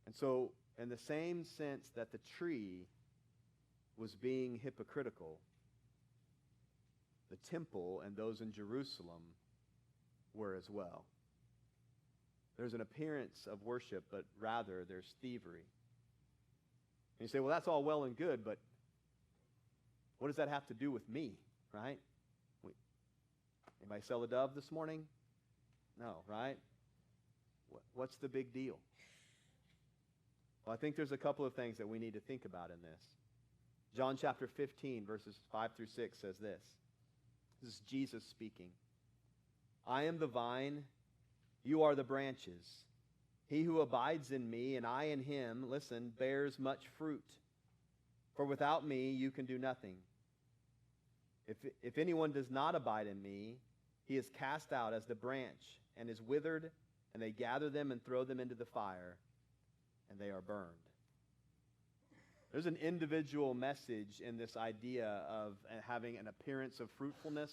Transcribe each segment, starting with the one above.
And so, in the same sense that the tree was being hypocritical, the temple and those in Jerusalem were as well. There's an appearance of worship, but rather there's thievery. And you say, well, that's all well and good, but what does that have to do with me, right? Anybody sell a dove this morning? No, right? What's the big deal? Well, I think there's a couple of things that we need to think about in this. John chapter 15, verses 5 through 6 says this. This is Jesus speaking. I am the vine, you are the branches. He who abides in me and I in him, listen, bears much fruit. For without me you can do nothing. If anyone does not abide in me, he is cast out as the branch and is withered, and they gather them and throw them into the fire, and they are burned. There's an individual message in this idea of having an appearance of fruitfulness,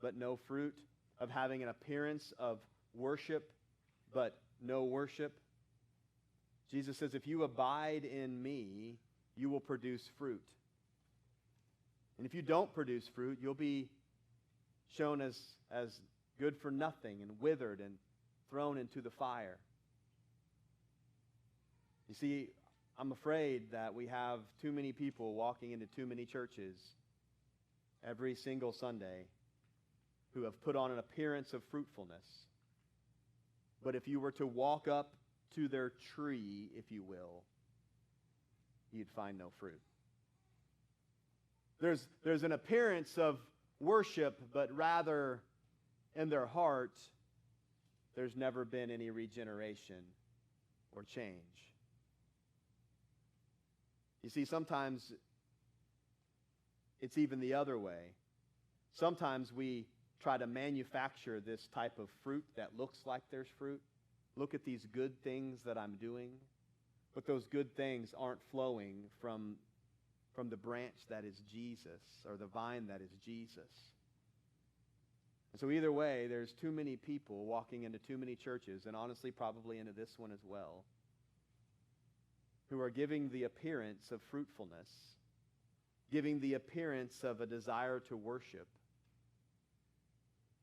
but no fruit, of having an appearance of worship, but no worship. Jesus says, if you abide in me, you will produce fruit. And if you don't produce fruit, you'll be shown as good for nothing and withered and thrown into the fire. You see, I'm afraid that we have too many people walking into too many churches every single Sunday who have put on an appearance of fruitfulness. But if you were to walk up to their tree, if you will, you'd find no fruit. There's an appearance of worship, but rather in their heart, there's never been any regeneration or change. You see, sometimes it's even the other way. Sometimes we try to manufacture this type of fruit that looks like there's fruit. Look at these good things that I'm doing. But those good things aren't flowing from the branch that is Jesus, or the vine that is Jesus. And so either way, there's too many people walking into too many churches, and honestly probably into this one as well, who are giving the appearance of fruitfulness, giving the appearance of a desire to worship.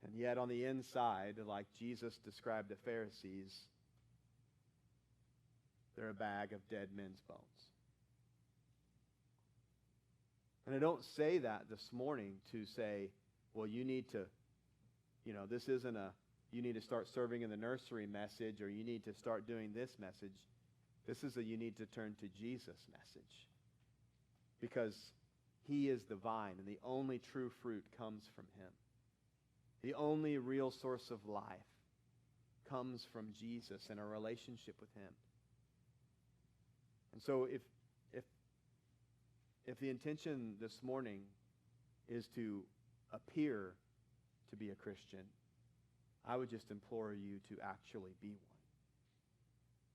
And yet on the inside, like Jesus described the Pharisees, they're a bag of dead men's bones. And I don't say that this morning to say, well, you need to, this isn't you need to start serving in the nursery message, or you need to start doing this message. This is a you need to turn to Jesus message. Because he is the vine, and the only true fruit comes from him. The only real source of life comes from Jesus and a relationship with him. And so if the intention this morning is to appear to be a Christian, I would just implore you to actually be one.